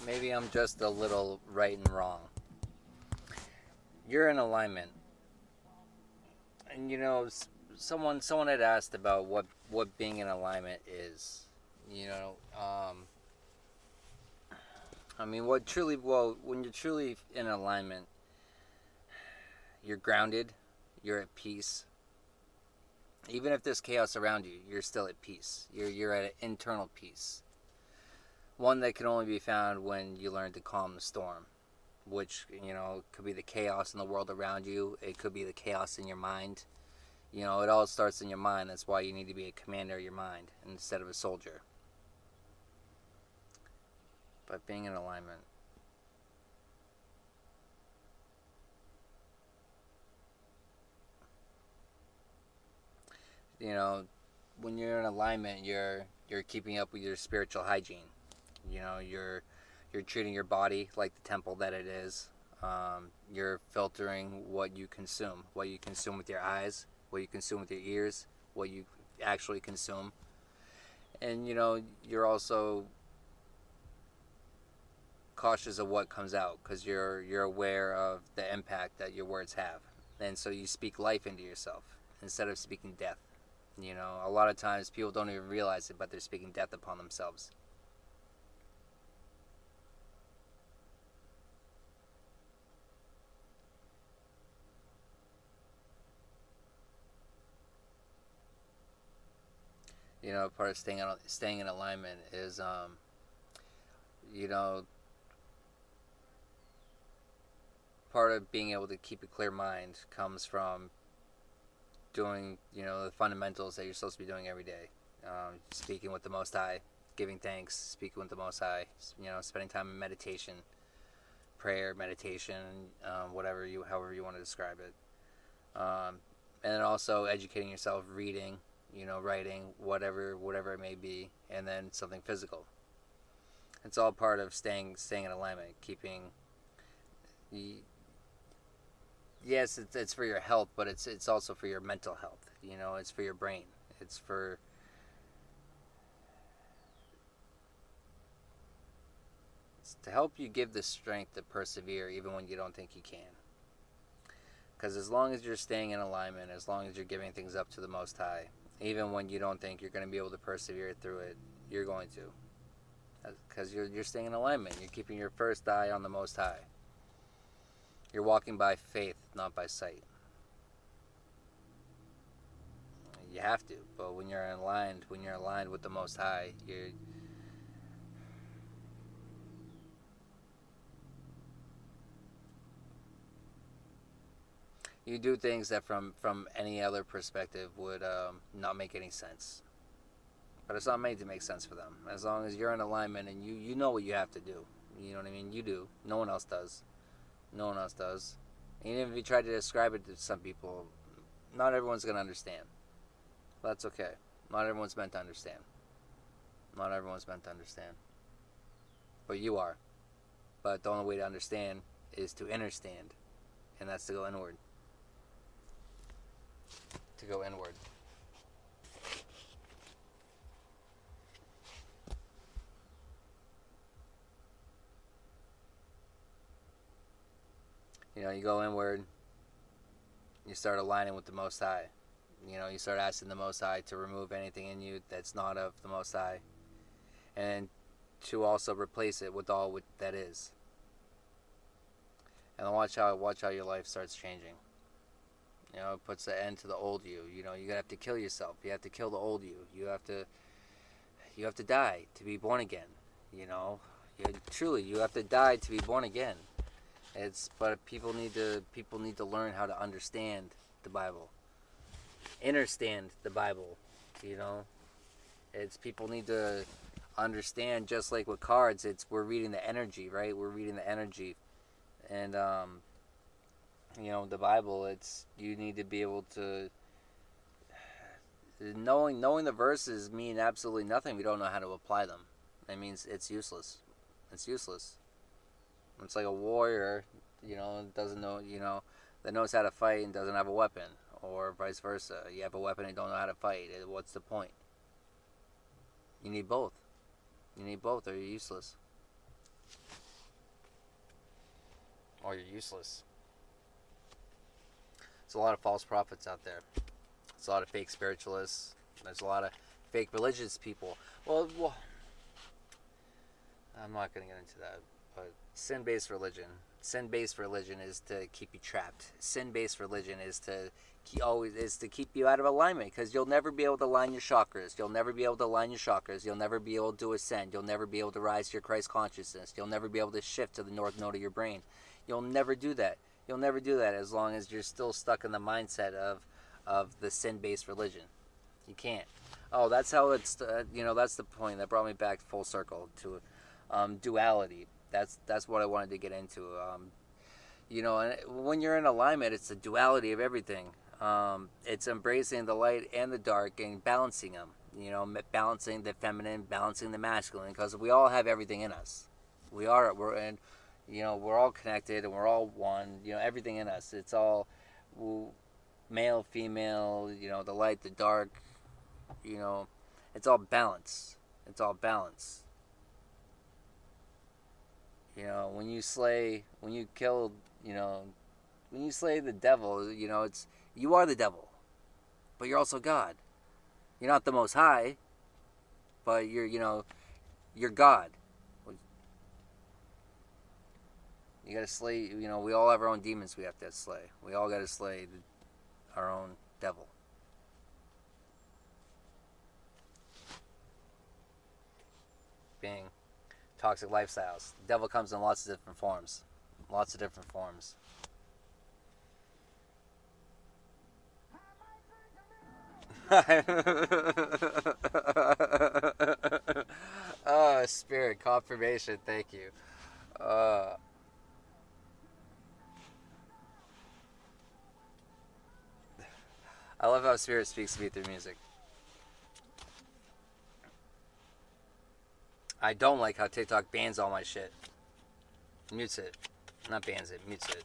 Maybe I'm just a little right and wrong. You're in alignment, and someone had asked about what being in alignment is. You know, I mean, when you're truly in alignment, you're grounded, you're at peace. Even if there's chaos around you, you're still at peace. You're at an internal peace. One that can only be found when you learn to calm the storm, which, could be the chaos in the world around you. It could be the chaos in your mind. It all starts in your mind. That's why you need to be a commander of your mind instead of a soldier. But being in alignment. When you're in alignment, you're keeping up with your spiritual hygiene. You're treating your body like the temple that it is. You're filtering what you consume with your eyes, what you consume with your ears, what you actually consume. And you're also cautious of what comes out, because you're aware of the impact that your words have, and so you speak life into yourself instead of speaking death. A lot of times people don't even realize it, but they're speaking death upon themselves. Part of staying in alignment is, part of being able to keep a clear mind comes from doing, the fundamentals that you're supposed to be doing every day. Speaking with the Most High, giving thanks, speaking with the Most High, spending time in meditation, prayer, meditation, however you want to describe it. And then also educating yourself, reading, writing, whatever it may be, and then something physical. It's all part of staying in alignment, keeping. Yes, it's for your health, but it's also for your mental health. It's for your brain. It's to help you give the strength to persevere even when you don't think you can. Because as long as you're staying in alignment, as long as you're giving things up to the Most High, even when you don't think you're going to be able to persevere through it, you're going to. Because you're staying in alignment. You're keeping your first eye on the Most High. You're walking by faith, not by sight. You have to, but when you're aligned with the Most High, You do things that from any other perspective would not make any sense. But it's not made to make sense for them. As long as you're in alignment and you know what you have to do. You know what I mean? You do. No one else does. No one else does. And even if you try to describe it to some people, not everyone's going to understand. But that's okay. Not everyone's meant to understand. Not everyone's meant to understand. But you are. But the only way to understand is to understand. And that's to go inward. To go inward. You know, you go inward, you start aligning with the Most High. You know, you start asking the Most High to remove anything in you that's not of the Most High, and to also replace it with all that is. And watch how your life starts changing. You know, it puts an end to the old you. You know, you have to kill yourself. You have to kill the old you. You have to die to be born again. You know, truly, you have to die to be born again. But people need to learn how to understand the Bible, understand the Bible. You know, people need to understand, just like with cards. We're reading the energy, right? We're reading the energy, and you know, the Bible. You need to be able to knowing the verses mean absolutely nothing. We don't know how to apply them. That means it's useless. It's useless. It's like a warrior, you know, doesn't know, you know, that knows how to fight and doesn't have a weapon, or vice versa. You have a weapon and don't know how to fight. What's the point? You need both. You need both, or you're useless. Or you're useless. There's a lot of false prophets out there. There's a lot of fake spiritualists. There's a lot of fake religious people. Well, I'm not going to get into that. But sin-based religion is to keep you trapped. Sin-based religion is to keep you out of alignment, because you'll never be able to align your chakras. You'll never be able to align your chakras. You'll never be able to ascend. You'll never be able to rise to your Christ consciousness. You'll never be able to shift to the north node of your brain. You'll never do that. You'll never do that as long as you're still stuck in the mindset of the sin-based religion. You can't. Oh, that's how it's. You know, that's the point that brought me back full circle to duality. That's what I wanted to get into. You know, and when you're in alignment, it's the duality of everything. It's embracing the light and the dark and balancing them. You know, balancing the feminine, balancing the masculine, because we all have everything in us. We're all connected and we're all one. You know, everything in us. It's all male, female. You know, the light, the dark. You know, it's all balance. It's all balance. You know, when you slay the devil, you know, you are the devil, but you're also God. You're not the Most High, but you're God. You gotta slay. You know, we all have our own demons we have to slay. We all gotta slay our own devil. Being toxic lifestyles. The devil comes in lots of different forms. Lots of different forms. Oh, spirit confirmation. Thank you. I love how spirit speaks to me through music. I don't like how TikTok bans all my shit. Mutes it. Not bans it, mutes it.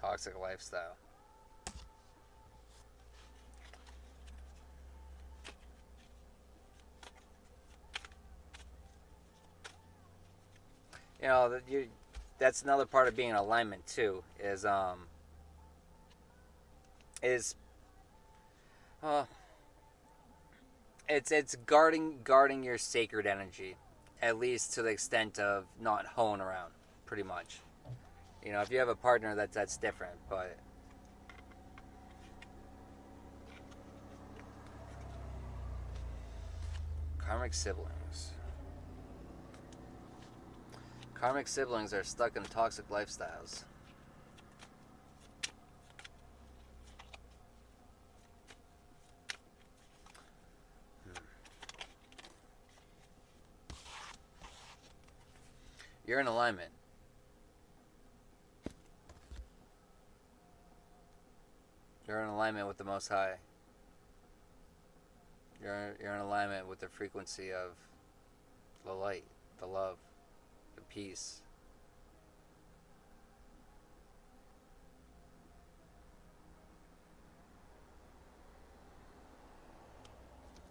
Toxic lifestyle. You know, that's another part of being in alignment too. It's guarding your sacred energy, at least to the extent of not hoeing around, pretty much. You know, if you have a partner, that's different. But karmic siblings. Karmic siblings are stuck in toxic lifestyles. You're in alignment. You're in alignment with the Most High. You're in alignment with the frequency of the light, the love, the peace.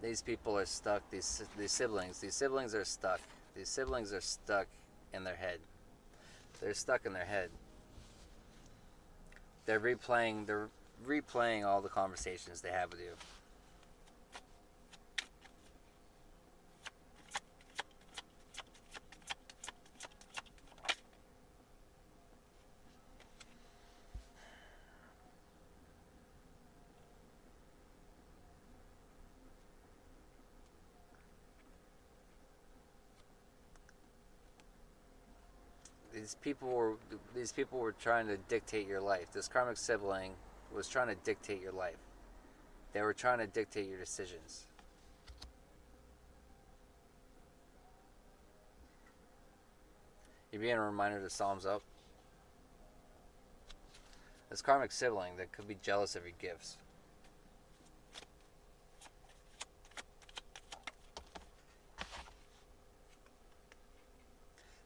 These people are stuck. These siblings. These siblings are stuck. These siblings are stuck in their head. They're stuck in their head. They're replaying. They're replaying all the conversations they have with you. These people were trying to dictate your life. This karmic sibling was trying to dictate your life. They were trying to dictate your decisions. You're being a reminder to Psalms up. This karmic sibling that could be jealous of your gifts.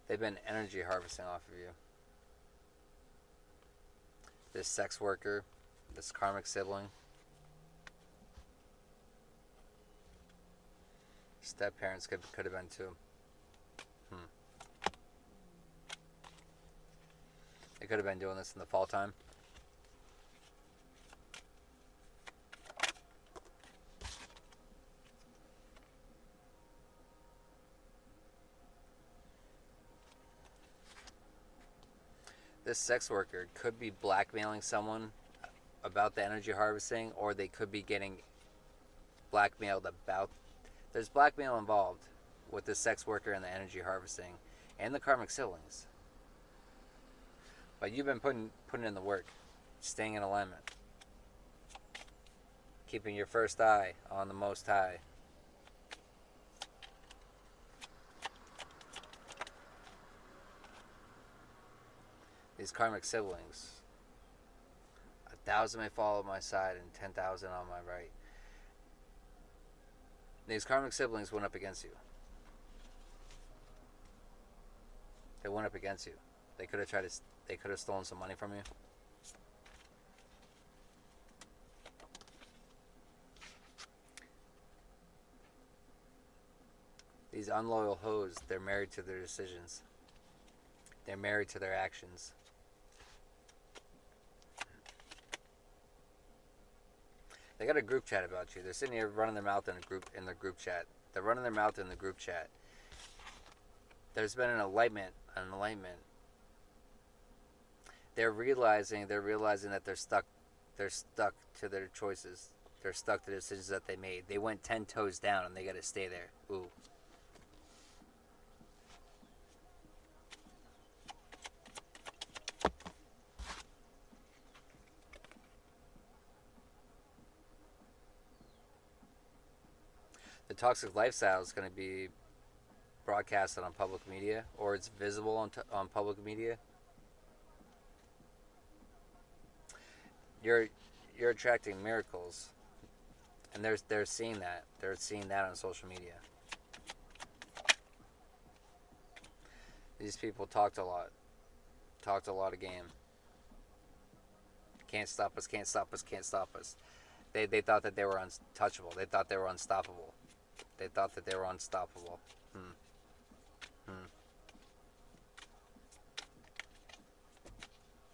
They've been energy harvesting off of you. This sex worker, this karmic sibling, step parents could have been too. They could have been doing this in the fall time. This sex worker could be blackmailing someone about the energy harvesting, or they could be getting blackmailed about. There's blackmail involved with the sex worker and the energy harvesting and the karmic siblings. But you've been putting in the work, staying in alignment, keeping your first eye on the Most High. These karmic siblings, 1,000 may fall at my side and 10,000 on my right. These karmic siblings went up against you. They went up against you. They could have stolen some money from you. These unloyal hoes, they're married to their decisions. They're married to their actions. They got a group chat about you. They're sitting here running their mouth in their group chat. They're running their mouth in the group chat. There's been an enlightenment. They're realizing that they're stuck to their choices. They're stuck to the decisions that they made. They went 10 toes down and they got to stay there. Ooh. The toxic lifestyle is going to be broadcasted on public media, or it's visible on public media. You're attracting miracles, and they're seeing that. They're seeing that on social media. These people talked a lot of game. Can't stop us, can't stop us, can't stop us. They thought that they were untouchable. They thought they were unstoppable. They thought that they were unstoppable.